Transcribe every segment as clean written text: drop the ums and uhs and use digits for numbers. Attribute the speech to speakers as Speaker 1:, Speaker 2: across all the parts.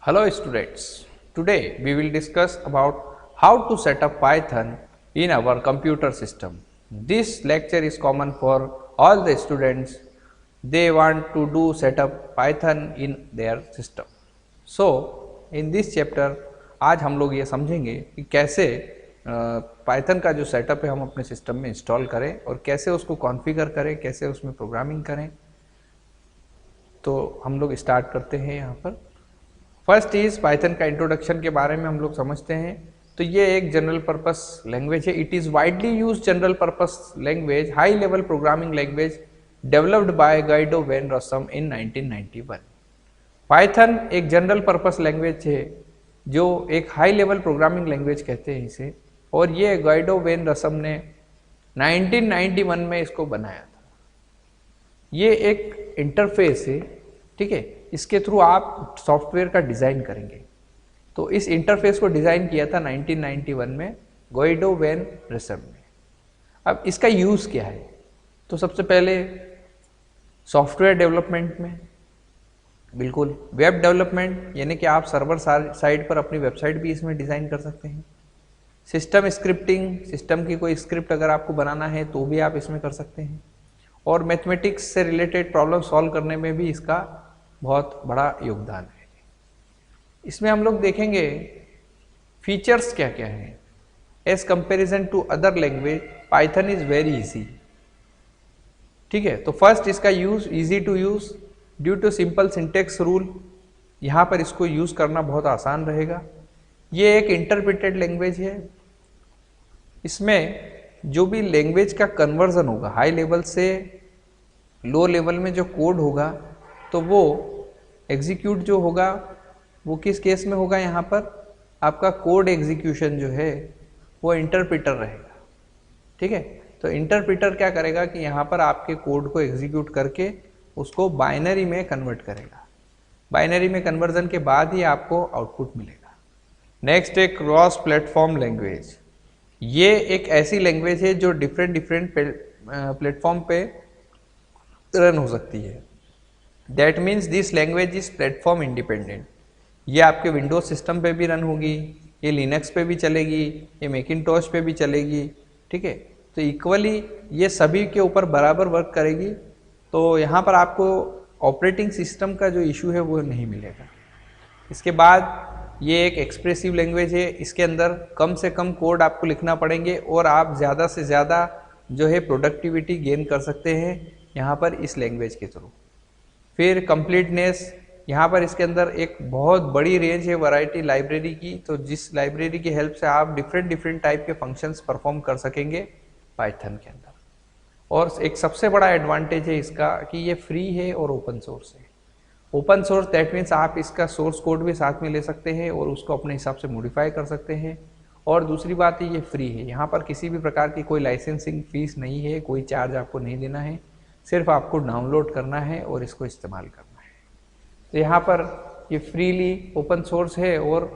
Speaker 1: Hello students, today we will discuss about how to set up Python in our computer system. This lecture is common for all the students. They want to do set up Python in their system. So in this chapter आज हम लोग ये समझेंगे कि कैसे Python का जो setup है हम अपने सिस्टम में इंस्टॉल करें और कैसे उसको कॉन्फ़िगर करें, कैसे उसमें प्रोग्रामिंग करें। तो हम लोग स्टार्ट करते हैं यहाँ पर। फर्स्ट इज पाइथन का इंट्रोडक्शन के बारे में हम लोग समझते हैं। तो ये एक जनरल पर्पस लैंग्वेज है। It is widely use general purpose language, high level programming language developed by Guido van Rossum in 1991। Python एक जनरल पर्पस लैंग्वेज है जो एक हाई लेवल प्रोग्रामिंग लैंग्वेज कहते हैं इसे, और ये गाइडो वैन रॉसम ने 1991 में इसको बनाया था। ये एक इंटरफेस है, ठीक है। इसके थ्रू आप सॉफ्टवेयर का डिज़ाइन करेंगे। तो इस इंटरफेस को डिज़ाइन किया था 1991 में गाइडो वैन रॉसम ने। अब इसका यूज़ क्या है? तो सबसे पहले सॉफ्टवेयर डेवलपमेंट में, बिल्कुल वेब डेवलपमेंट, यानी कि आप सर्वर साइड पर अपनी वेबसाइट भी इसमें डिज़ाइन कर सकते हैं। सिस्टम स्क्रिप्टिंग, सिस्टम की कोई स्क्रिप्ट अगर आपको बनाना है तो भी आप इसमें कर सकते हैं। और मैथमेटिक्स से रिलेटेड प्रॉब्लम सॉल्व करने में भी इसका बहुत बड़ा योगदान है। इसमें हम लोग देखेंगे फीचर्स क्या क्या हैं। As comparison to other language Python is very easy, ठीक है। तो फर्स्ट इसका use easy to use due to simple syntax rule. यहाँ पर इसको यूज करना बहुत आसान रहेगा। ये एक इंटरप्रिटेड लैंग्वेज है। इसमें जो भी लैंग्वेज का कन्वर्जन होगा, हाई लेवल से लो लेवल में जो कोड होगा, तो वो एग्जीक्यूट जो होगा वो किस केस में होगा? यहाँ पर आपका कोड एग्जीक्यूशन जो है वो इंटरप्रिटर रहेगा, ठीक है। तो इंटरप्रिटर क्या करेगा कि यहाँ पर आपके कोड को एग्जीक्यूट करके उसको बाइनरी में कन्वर्ट करेगा। बाइनरी में कन्वर्जन के बाद ही आपको आउटपुट मिलेगा। नेक्स्ट है क्रॉस प्लेटफॉर्म लैंग्वेज। ये एक ऐसी लैंग्वेज है जो डिफरेंट प्लेटफॉर्म पे रन हो सकती है। That means this language is platform independent. ये आपके विंडोज सिस्टम पे भी रन होगी, ये लिनक्स पे भी चलेगी, ये मैकिंटॉश पे भी चलेगी, ठीक है। तो इक्वली ये सभी के ऊपर बराबर वर्क करेगी। तो यहाँ पर आपको ऑपरेटिंग सिस्टम का जो इशू है वो नहीं मिलेगा। इसके बाद ये एक एक्सप्रेसिव लैंग्वेज है। इसके अंदर कम से कम कोड आपको लिखना पड़ेंगे और आप ज़्यादा से ज़्यादा जो है प्रोडक्टिविटी गेन कर सकते हैं यहाँ पर इस लैंग्वेज के थ्रू। फिर कंप्लीटनेस, यहाँ पर इसके अंदर एक बहुत बड़ी रेंज है वैरायटी लाइब्रेरी की। तो जिस लाइब्रेरी की हेल्प से आप डिफरेंट टाइप के फंक्शंस परफॉर्म कर सकेंगे पाइथन के अंदर। और एक सबसे बड़ा एडवांटेज है इसका कि ये फ्री है और ओपन सोर्स है। ओपन सोर्स दैट मीन्स आप इसका सोर्स कोड भी साथ में ले सकते हैं और उसको अपने हिसाब से मॉडिफाई कर सकते हैं। और दूसरी बात है ये फ्री है। यहाँ पर किसी भी प्रकार की कोई लाइसेंसिंग फीस नहीं है, कोई चार्ज आपको नहीं देना है, सिर्फ आपको डाउनलोड करना है और इसको इस्तेमाल करना है। तो यहाँ पर ये फ्रीली ओपन सोर्स है और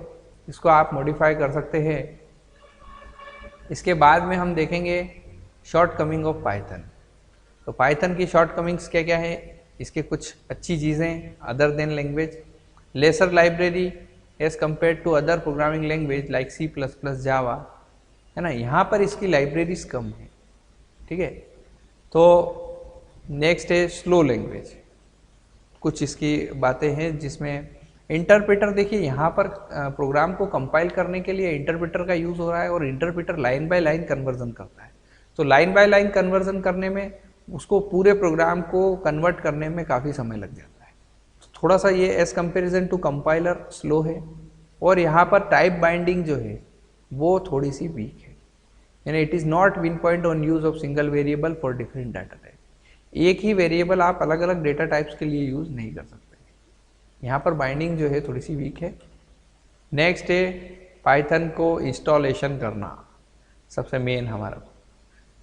Speaker 1: इसको आप मॉडिफाई कर सकते हैं। इसके बाद में हम देखेंगे शॉर्ट कमिंग ऑफ पाइथन। तो पाइथन की शॉर्ट कमिंग्स क्या क्या है, इसके कुछ अच्छी चीज़ें other than language, lesser library as compare to other programming language like C++, Java, है ना। यहाँ पर इसकी लाइब्रेरीज कम है, ठीक है। तो नेक्स्ट है स्लो लैंग्वेज। कुछ इसकी बातें हैं जिसमें इंटरप्रेटर, देखिए यहाँ पर प्रोग्राम को कंपाइल करने के लिए इंटरप्रेटर का यूज़ हो रहा है और interpreter line by line conversion करता है। तो लाइन बाय लाइन कन्वर्जन करने में उसको पूरे प्रोग्राम को कन्वर्ट करने में काफ़ी समय लग जाता है। तो थोड़ा सा ये as comparison to compiler slow है। और यहाँ पर टाइप बाइंडिंग जो है वो थोड़ी सी वीक है, यानी it is not win point on use of single variable for different data type. एक ही वेरिएबल आप अलग अलग डेटा टाइप्स के लिए यूज़ नहीं कर सकते। यहाँ पर बाइंडिंग जो है थोड़ी सी वीक है। नेक्स्ट है पाइथन को इंस्टॉलेशन करना, सबसे मेन हमारा।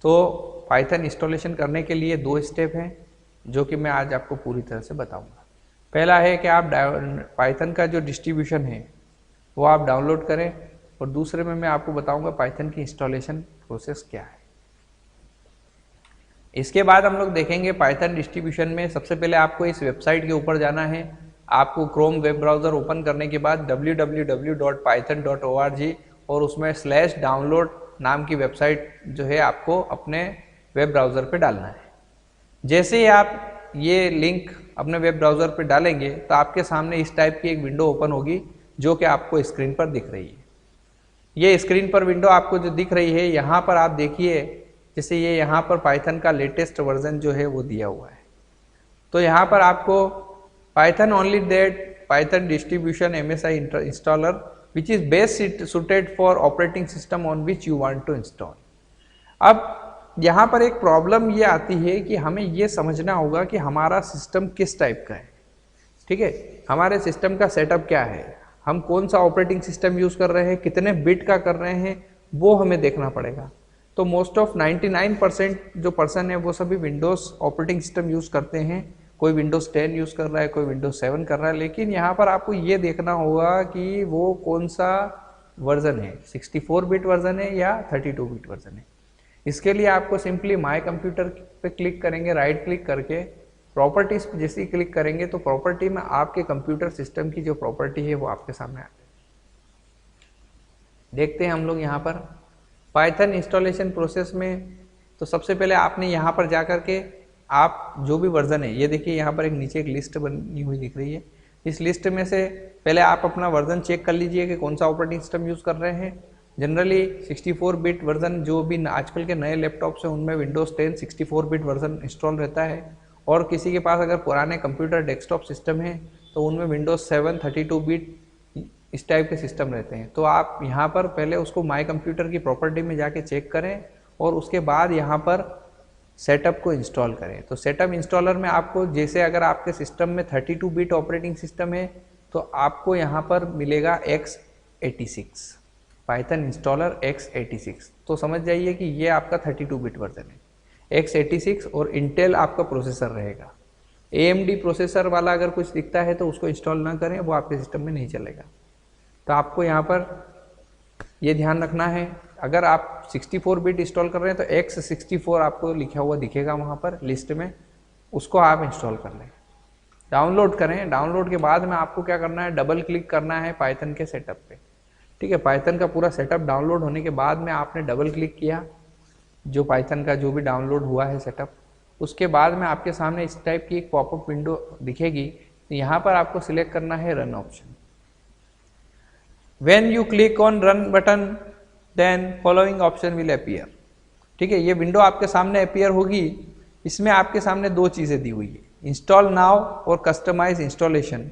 Speaker 1: तो पाइथन इंस्टॉलेशन करने के लिए 2 स्टेप हैं जो कि मैं आज आपको पूरी तरह से बताऊंगा। पहला है कि आप पाइथन का जो डिस्ट्रीब्यूशन है वो आप डाउनलोड करें, और दूसरे में मैं आपको बताऊंगा पाइथन की इंस्टॉलेशन प्रोसेस क्या है। इसके बाद हम लोग देखेंगे पाइथन डिस्ट्रीब्यूशन में सबसे पहले आपको इस वेबसाइट के ऊपर जाना है आपको क्रोम वेब ब्राउज़र ओपन करने के बाद www.python.org और उसमें /download नाम की वेबसाइट जो है आपको अपने वेब ब्राउज़र पे डालना है। जैसे ही आप ये लिंक अपने वेब ब्राउज़र पे डालेंगे तो आपके सामने इस टाइप की एक विंडो ओपन होगी जो कि आपको स्क्रीन पर दिख रही है। ये स्क्रीन पर विंडो आपको जो दिख रही है, यहाँ पर आप देखिए, जैसे ये यहाँ पर पाइथन का लेटेस्ट वर्जन जो है वो दिया हुआ है। तो यहाँ पर आपको Python only that Python distribution MSI installer which is best suited for operating system on which you want to install. अब यहाँ पर एक प्रॉब्लम ये आती है कि हमें ये समझना होगा कि हमारा सिस्टम किस टाइप का है। ठीक है, हमारे सिस्टम का सेटअप क्या है, हम कौन सा ऑपरेटिंग सिस्टम यूज़ कर रहे हैं, कितने बिट का कर रहे हैं, वो हमें देखना पड़ेगा। तो मोस्ट ऑफ 99% जो पर्सन है वो सभी विंडोज़ ऑपरेटिंग सिस्टम यूज़ करते हैं। कोई विंडोज़ 10 यूज़ कर रहा है, कोई विंडोज़ 7 कर रहा है, लेकिन यहाँ पर आपको ये देखना होगा कि वो कौन सा वर्जन है, 64 बिट वर्जन है या 32 बिट वर्जन है। इसके लिए आपको सिंपली माय कंप्यूटर पे क्लिक करेंगे, राइट क्लिक करके प्रॉपर्टीज़ पे जैसे ही क्लिक करेंगे तो प्रॉपर्टी में आपके कंप्यूटर सिस्टम की जो प्रॉपर्टी है वो आपके सामने आती है। देखते हैं हम लोग यहाँ पर पाइथन इंस्टॉलेशन प्रोसेस में। तो सबसे पहले आपने यहाँ पर जा कर के आप जो भी वर्जन है, ये देखिए यहाँ पर एक नीचे एक लिस्ट बनी हुई दिख रही है। इस लिस्ट में से पहले आप अपना वर्जन चेक कर लीजिए कि कौन सा ऑपरेटिंग सिस्टम यूज़ कर रहे हैं। जनरली 64 बिट वर्जन जो भी आजकल के नए लैपटॉप्स हैं उनमें विंडोज़ 10 64 बिट वर्जन इंस्टॉल रहता है, और किसी के पास अगर पुराने कंप्यूटर डेस्कटॉप सिस्टम है तो उनमें विंडोज़ 7 32 बिट इस टाइप के सिस्टम रहते हैं। तो आप यहाँ पर पहले उसको माय कंप्यूटर की प्रॉपर्टी में जाके चेक करें और उसके बाद यहाँ पर सेटअप को इंस्टॉल करें। तो सेटअप इंस्टॉलर में आपको, जैसे अगर आपके सिस्टम में 32 बिट ऑपरेटिंग सिस्टम है तो आपको यहाँ पर मिलेगा x86 पाइथन इंस्टॉलर x86। तो समझ जाइए कि ये आपका 32 बिट वर्जन है x86 और इंटेल आपका प्रोसेसर रहेगा। AMD प्रोसेसर वाला अगर कुछ दिखता है तो उसको इंस्टॉल ना करें, वो आपके सिस्टम में नहीं चलेगा। तो आपको यहाँ पर ये ध्यान रखना है, अगर आप 64 बिट इंस्टॉल कर रहे हैं तो x64 आपको लिखा हुआ दिखेगा वहाँ पर लिस्ट में, उसको आप इंस्टॉल कर लें। डाउनलोड करें, डाउनलोड के बाद में आपको क्या करना है, डबल क्लिक करना है पाइथन के सेटअप पे। ठीक है, पाइथन का पूरा सेटअप डाउनलोड होने के बाद में आपने डबल क्लिक किया जो पाइथन का जो भी डाउनलोड हुआ है सेटअप, उसके बाद में आपके सामने इस टाइप की एक पॉपअप विंडो दिखेगी। तो यहाँ पर आपको सिलेक्ट करना है run option. When you click on run button, then following option will appear। ठीक है, ये विंडो आपके सामने अपीयर होगी। इसमें आपके सामने दो चीज़ें दी हुई है, इंस्टॉल नाउ और कस्टमाइज इंस्टॉलेशन।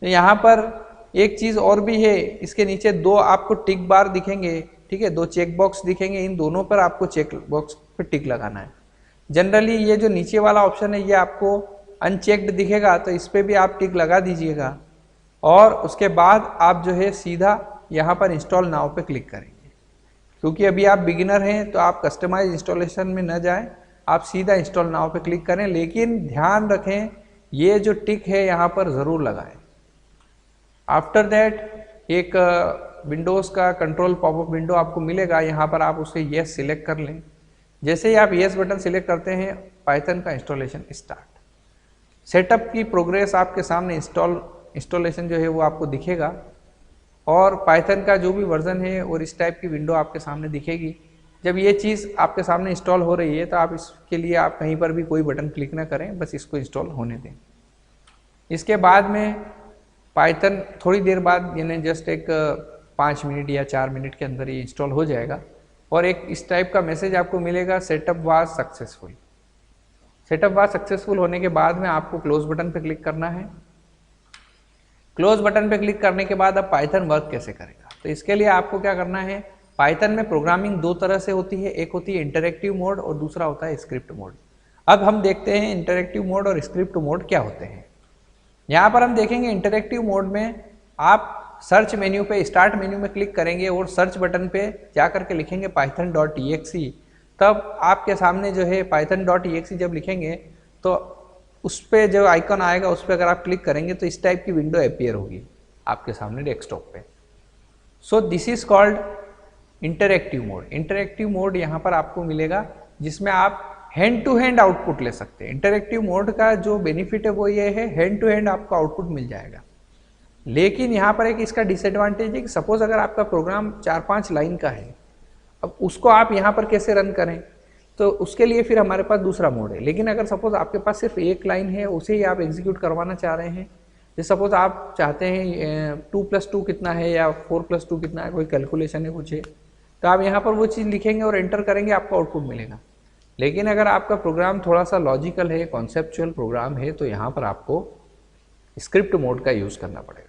Speaker 1: तो यहाँ पर एक चीज़ और भी है, इसके नीचे दो आपको टिक बार दिखेंगे। ठीक है, दो चेक बॉक्स दिखेंगे, इन दोनों पर आपको चेक बॉक्स पर टिक लगाना है। जनरली ये जो नीचे वाला ऑप्शन है ये आपको अनचेक्ड दिखेगा, तो इस पर भी आप टिक लगा दीजिएगा और उसके बाद आप जो है सीधा यहाँ पर इंस्टॉल नाउ पे क्लिक करेंगे। क्योंकि अभी आप बिगिनर हैं तो आप कस्टमाइज इंस्टॉलेशन में न जाएं, आप सीधा इंस्टॉल नाउ पे क्लिक करें। लेकिन ध्यान रखें ये जो टिक है यहाँ पर ज़रूर लगाएं। आफ्टर दैट एक विंडोज़ का कंट्रोल पॉपअप विंडो आपको मिलेगा, यहाँ पर आप उसे येस सिलेक्ट कर लें। जैसे ही आप येस बटन सिलेक्ट करते हैं पाइथन का इंस्टॉलेशन स्टार्ट। सेटअप की प्रोग्रेस आपके सामने इंस्टॉलेशन जो है वो आपको दिखेगा और पाइथन का जो भी वर्जन है और इस टाइप की विंडो आपके सामने दिखेगी। जब ये चीज़ आपके सामने इंस्टॉल हो रही है तो आप इसके लिए आप कहीं पर भी कोई बटन क्लिक ना करें, बस इसको इंस्टॉल होने दें। इसके बाद में पाइथन थोड़ी देर बाद, यानी जस्ट एक 5 मिनट या 4 मिनट के अंदर ये इंस्टॉल हो जाएगा और एक इस टाइप का मैसेज आपको मिलेगा, setup was successful. Setup was successful होने के बाद में आपको क्लोज बटन पे क्लिक करना है। क्लोज बटन पे क्लिक करने के बाद अब पाइथन वर्क कैसे करेगा, तो इसके लिए आपको क्या करना है, पाइथन में प्रोग्रामिंग दो तरह से होती है, एक होती है इंटरैक्टिव मोड और दूसरा होता है स्क्रिप्ट मोड। अब हम देखते हैं इंटरैक्टिव मोड और स्क्रिप्ट मोड क्या होते हैं। यहाँ पर हम देखेंगे इंटरैक्टिव मोड में आप सर्च मेन्यू पे, स्टार्ट मेन्यू में क्लिक करेंगे और सर्च बटन पे जा करके लिखेंगे python.exe। तब आपके सामने जो है python.exe जब लिखेंगे तो उस पर जो आइकन आएगा उस पर अगर आप क्लिक करेंगे तो इस टाइप की विंडो अपीयर होगी आपके सामने डेस्कटॉप पे। सो this is called interactive mode. Interactive mode यहाँ पर आपको मिलेगा जिसमें आप हैंड टू हैंड आउटपुट ले सकते हैं। इंटरेक्टिव मोड का जो बेनिफिट है वो ये है, हैंड टू हैंड आपको आउटपुट मिल जाएगा। लेकिन यहाँ पर एक इसका डिसएडवांटेज है कि सपोज अगर आपका प्रोग्राम 4-5 लाइन का है, अब उसको आप यहाँ पर कैसे रन करें, तो उसके लिए फिर हमारे पास दूसरा मोड है। लेकिन अगर सपोज आपके पास सिर्फ एक लाइन है, उसे ही आप एग्जीक्यूट करवाना चाह रहे हैं, जैसे सपोज आप चाहते हैं 2+2 कितना है या 4+2 कितना है, कोई कैलकुलेशन है कुछ है, तो आप यहाँ पर वो चीज़ लिखेंगे और एंटर करेंगे, आपको आउटपुट मिलेगा। लेकिन अगर आपका प्रोग्राम थोड़ा सा लॉजिकल है, कॉन्सेप्चुअल प्रोग्राम है, तो यहाँ पर आपको स्क्रिप्ट मोड का यूज करना पड़ेगा।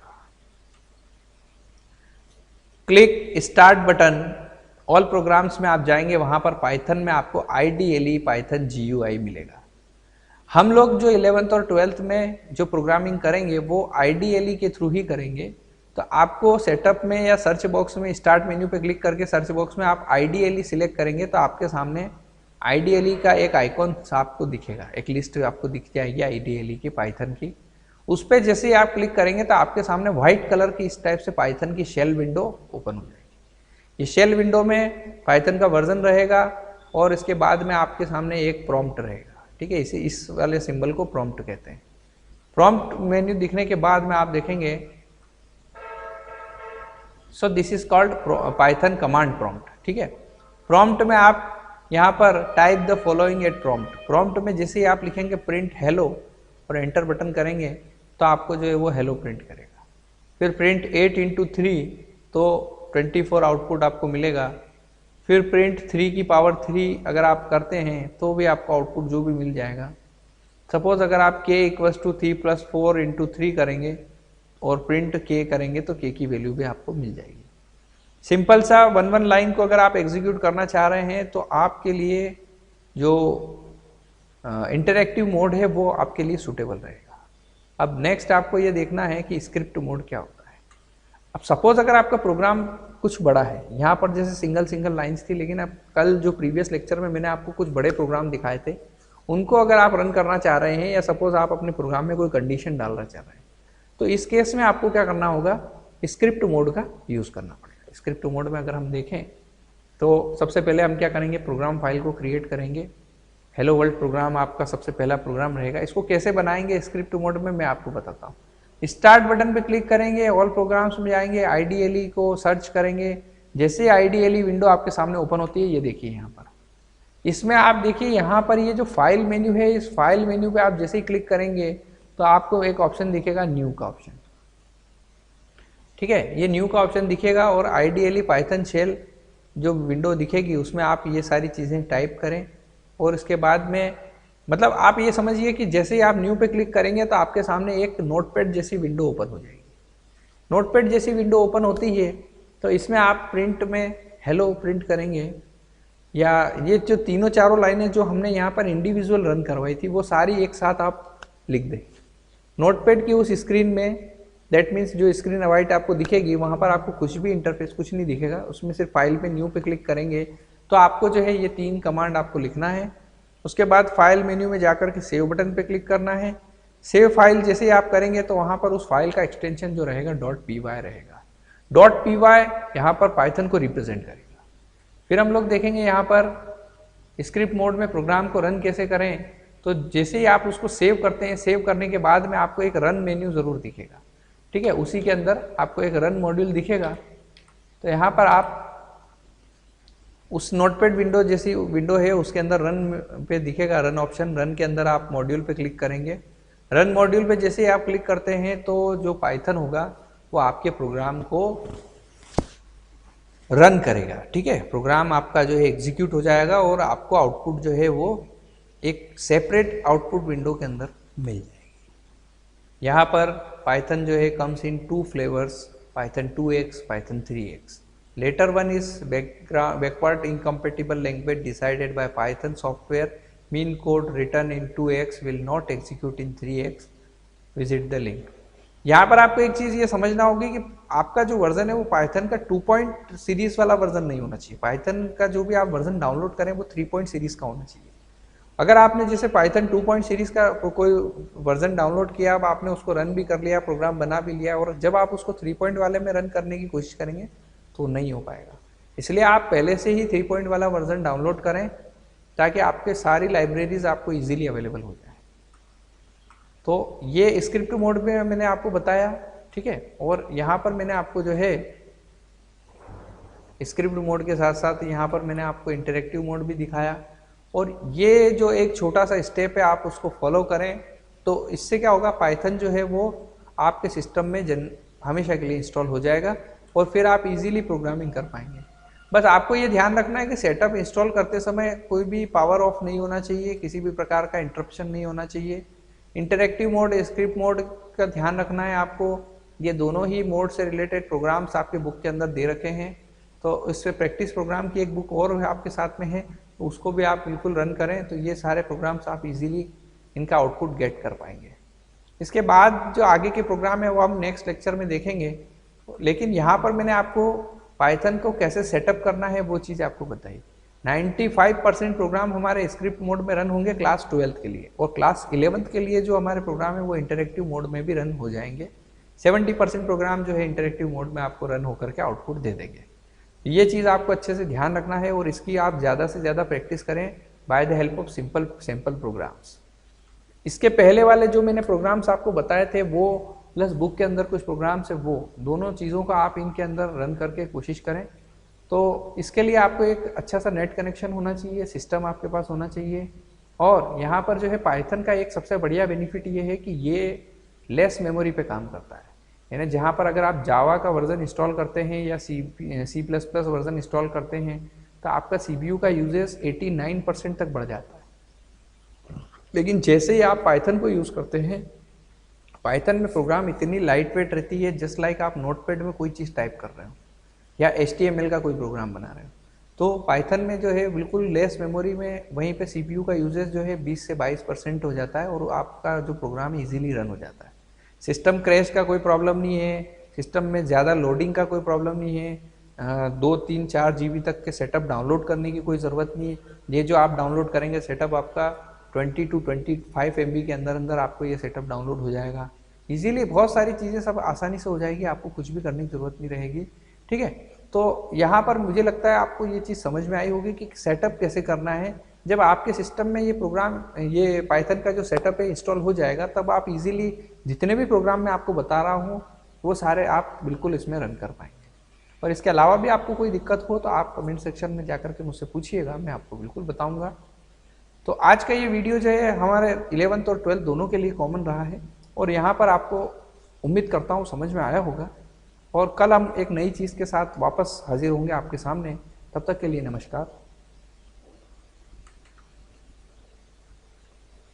Speaker 1: Click start button, all programmes में आप जाएंगे, वहां पर पाइथन में आपको आईडीएलई पाइथन GUI मिलेगा। हम लोग जो 11th और 12th में जो प्रोग्रामिंग करेंगे वो आईडीएलई के थ्रू ही करेंगे। तो आपको सेटअप में या सर्च बॉक्स में स्टार्ट मेन्यू पे क्लिक करके सर्च बॉक्स में आप आईडीएलई सिलेक्ट करेंगे तो आपके सामने आईडीएलई का एक आइकॉन आपको दिखेगा, एक लिस्ट आपको दिख जाएगी आईडीएलई की, पाइथन की। उस पर जैसे ही आप क्लिक करेंगे तो आपके सामने व्हाइट कलर की इस टाइप से पाइथन की शेल विंडो ओपन हो जाएगी। ये शेल विंडो में पाइथन का वर्जन रहेगा और इसके बाद में आपके सामने एक प्रॉम्प्ट रहेगा, ठीक है। इस वाले सिंबल को प्रॉम्प्ट कहते हैं। प्रॉम्प्ट मेन्यू दिखने के बाद में आप देखेंगे, so this is called Python command prompt, ठीक है। प्रॉम्प्ट में आप यहाँ पर type the following at prompt, prompt में जैसे ही आप लिखेंगे प्रिंट हेलो और एंटर बटन करेंगे तो आपको जो है वो हेलो प्रिंट करेगा। फिर प्रिंट 8×3 तो 24 आउटपुट आपको मिलेगा। फिर प्रिंट 3 अगर आप करते हैं तो भी आपको आउटपुट जो भी मिल जाएगा। सपोज अगर आप k = 3+4×3 करेंगे और प्रिंट k करेंगे तो k की वैल्यू भी आपको मिल जाएगी। सिंपल सा 1 लाइन को अगर आप एग्जीक्यूट करना चाह रहे हैं तो आपके लिए जो इंटरैक्टिव मोड है वो आपके लिए सूटेबल रहेगा। अब नेक्स्ट आपको ये देखना है कि स्क्रिप्ट मोड क्या होता है। अब सपोज अगर आपका प्रोग्राम कुछ बड़ा है, यहाँ पर जैसे सिंगल लाइंस थी, लेकिन अब कल जो प्रीवियस लेक्चर में मैंने आपको कुछ बड़े प्रोग्राम दिखाए थे, उनको अगर आप रन करना चाह रहे हैं या सपोज आप अपने प्रोग्राम में कोई कंडीशन डालना चाह रहे हैं, तो इस केस में आपको क्या करना होगा, स्क्रिप्ट मोड का यूज करना पड़ेगा। स्क्रिप्ट मोड में अगर हम देखें तो सबसे पहले हम क्या करेंगे, प्रोग्राम फाइल को क्रिएट करेंगे। हेलो वर्ल्ड प्रोग्राम आपका सबसे पहला प्रोग्राम रहेगा। इसको कैसे बनाएंगे स्क्रिप्ट मोड में मैं आपको बताता हूँ। स्टार्ट बटन पे क्लिक करेंगे, ऑल प्रोग्राम्स में जाएंगे, आईडीएलई को सर्च करेंगे। जैसे आईडीएलई विंडो आपके सामने ओपन होती है, ये देखिए यहाँ पर, इसमें आप देखिए यहाँ पर ये जो फाइल मेन्यू है, इस फाइल मेन्यू पे आप जैसे ही क्लिक करेंगे तो आपको एक ऑप्शन दिखेगा न्यू का ऑप्शन, ठीक है। ये न्यू का ऑप्शन दिखेगा और आईडीएलई पाइथन शेल जो विंडो दिखेगी उसमें आप ये सारी चीज़ें टाइप करें और इसके बाद में मतलब आप ये समझिए कि जैसे ही आप न्यू पे क्लिक करेंगे तो आपके सामने एक नोटपैड जैसी विंडो ओपन हो जाएगी। नोटपैड जैसी विंडो ओपन होती है तो इसमें आप प्रिंट में हेलो प्रिंट करेंगे, या ये जो तीनों चारों लाइनें जो हमने यहाँ पर इंडिविजुअल रन करवाई थी वो सारी एक साथ आप लिख दें नोटपैड की उस स्क्रीन में। दैट मीन्स जो स्क्रीन वाइट आपको दिखेगी वहाँ पर आपको कुछ भी इंटरफेस कुछ नहीं दिखेगा, उसमें सिर्फ फाइल पे न्यू पे क्लिक करेंगे तो आपको जो है ये 3 कमांड आपको लिखना है। उसके बाद फाइल मेन्यू में जाकर के सेव बटन पे क्लिक करना है। सेव फाइल जैसे ही आप करेंगे तो वहाँ पर उस फाइल का एक्सटेंशन जो रहेगा .py रहेगा। .py यहाँ पर पाइथन को रिप्रेजेंट करेगा। फिर हम लोग देखेंगे यहाँ पर स्क्रिप्ट मोड में प्रोग्राम को रन कैसे करें। तो जैसे ही आप उसको सेव करते हैं, सेव करने के बाद में आपको एक रन मेन्यू ज़रूर दिखेगा, ठीक है। उसी के अंदर आपको एक रन मॉड्यूल दिखेगा। तो यहाँ पर आप उस नोटपैड विंडो जैसी विंडो है उसके अंदर रन पे दिखेगा रन ऑप्शन। रन के अंदर आप मॉड्यूल पे क्लिक करेंगे। रन मॉड्यूल पे जैसे ही आप क्लिक करते हैं तो जो पाइथन होगा वो आपके प्रोग्राम को रन करेगा, ठीक है। प्रोग्राम आपका जो है एग्जीक्यूट हो जाएगा और आपको आउटपुट जो है वो एक सेपरेट आउटपुट विंडो के अंदर मिल जाएगी। यहाँ पर पाइथन जो है comes in 2 flavours, Python 2x, Python 3x। Later one is backward incompatible language decided by Python software. Mean code written in 2x will not execute in 3x. Visit the link. यहाँ पर आपको एक चीज़ ये समझना होगी कि आपका जो वर्जन है वो पाइथन का 2 सीरीज वाला वर्जन नहीं होना चाहिए। पाइथन का जो भी आप वर्जन डाउनलोड करें वो 3 सीरीज का होना चाहिए। अगर आपने जैसे पाइथन 2 सीरीज का कोई वर्जन डाउनलोड किया, अब आपने उसको रन भी कर लिया, प्रोग्राम बना भी लिया, और जब आप उसको 3 वाले में रन करने की कोशिश करेंगे तो नहीं हो पाएगा। इसलिए आप पहले से ही 3 वाला वर्जन डाउनलोड करें ताकि आपके सारी लाइब्रेरीज आपको इजीली अवेलेबल हो जाए। तो ये स्क्रिप्ट मोड में मैंने आपको बताया, ठीक है। और यहाँ पर मैंने आपको जो है स्क्रिप्ट मोड के साथ साथ यहाँ पर मैंने आपको इंटरेक्टिव मोड भी दिखाया। और ये जो एक छोटा सा स्टेप है आप उसको फॉलो करें तो इससे क्या होगा, पाइथन जो है वो आपके सिस्टम में हमेशा के लिए इंस्टॉल हो जाएगा और फिर आप इजीली प्रोग्रामिंग कर पाएंगे। बस आपको ये ध्यान रखना है कि सेटअप इंस्टॉल करते समय कोई भी पावर ऑफ नहीं होना चाहिए, किसी भी प्रकार का इंटरप्शन नहीं होना चाहिए। इंटरेक्टिव मोड, स्क्रिप्ट मोड का ध्यान रखना है आपको। ये दोनों ही मोड से रिलेटेड प्रोग्राम्स आपके बुक के अंदर दे रखे हैं, तो इससे प्रैक्टिस प्रोग्राम की एक बुक और आपके साथ में है, तो उसको भी आप बिल्कुल रन करें तो ये सारे प्रोग्राम्स आप इजीली इनका आउटपुट गेट कर पाएंगे। इसके बाद जो आगे के प्रोग्राम है वो हम नेक्स्ट लेक्चर में देखेंगे, लेकिन यहाँ पर मैंने आपको पाइथन को कैसे सेटअप करना है वो चीज़ आपको बताई। 95% प्रोग्राम हमारे स्क्रिप्ट मोड में रन होंगे क्लास 12th के लिए, और क्लास 11th के लिए जो हमारे प्रोग्राम है वो इंटरेक्टिव मोड में भी रन हो जाएंगे। 70% प्रोग्राम जो है इंटरेक्टिव मोड में आपको रन होकर के आउटपुट दे देंगे। ये चीज़ आपको अच्छे से ध्यान रखना है और इसकी आप ज़्यादा से ज़्यादा प्रैक्टिस करें by the help of simple programs. इसके पहले वाले जो मैंने प्रोग्राम्स आपको बताए थे वो प्लस बुक के अंदर कुछ प्रोग्राम्स है, वो दोनों चीज़ों का आप इनके अंदर रन करके कोशिश करें। तो इसके लिए आपको एक अच्छा सा नेट कनेक्शन होना चाहिए, सिस्टम आपके पास होना चाहिए। और यहाँ पर जो है पाइथन का एक सबसे बढ़िया बेनिफिट ये है कि ये लेस मेमोरी पे काम करता है। यानी जहाँ पर अगर आप जावा का वर्जन इंस्टॉल करते हैं या C++ वर्जन इंस्टॉल करते हैं तो आपका CPU का यूजेस 89% तक बढ़ जाता है। लेकिन जैसे ही आप पाइथन को यूज़ करते हैं, पाइथन में प्रोग्राम इतनी लाइट वेट रहती है, जस्ट लाइक आप नोटपैड में कोई चीज़ टाइप कर रहे हो या HTML का कोई प्रोग्राम बना रहे हो। तो पाइथन में जो है बिल्कुल लेस मेमोरी में वहीं पे CPU का यूजेस जो है 20 से 22% हो जाता है और आपका जो प्रोग्राम इजीली रन हो जाता है। सिस्टम क्रैश का कोई प्रॉब्लम नहीं है, सिस्टम में ज़्यादा लोडिंग का कोई प्रॉब्लम नहीं है, 2, 3, 4 GB तक के सेटअप डाउनलोड करने की कोई ज़रूरत नहीं है। ये जो आप डाउनलोड करेंगे सेटअप आपका 20 to 25 MB के अंदर आपको ये सेटअप डाउनलोड हो जाएगा इजीली। बहुत सारी चीज़ें सब आसानी से हो जाएगी, आपको कुछ भी करने की ज़रूरत नहीं रहेगी, ठीक है। तो यहाँ पर मुझे लगता है आपको ये चीज़ समझ में आई होगी कि सेटअप कैसे करना है। जब आपके सिस्टम में ये प्रोग्राम, ये पाइथन का जो सेटअप है इंस्टॉल हो जाएगा, तब आप इजीली जितने भी प्रोग्राम मैं आपको बता रहा हूँ वो सारे आप बिल्कुल इसमें रन कर पाएंगे। और इसके अलावा भी आपको कोई दिक्कत हो तो आप कमेंट सेक्शन में जाकर के मुझसे पूछिएगा, मैं आपको बिल्कुल बताऊँगा। तो आज का ये वीडियो जो है हमारे 11th और 12th दोनों के लिए कॉमन रहा है और यहाँ पर आपको उम्मीद करता हूँ समझ में आया होगा। और कल हम एक नई चीज़ के साथ वापस हाजिर होंगे आपके सामने, तब तक के लिए नमस्कार।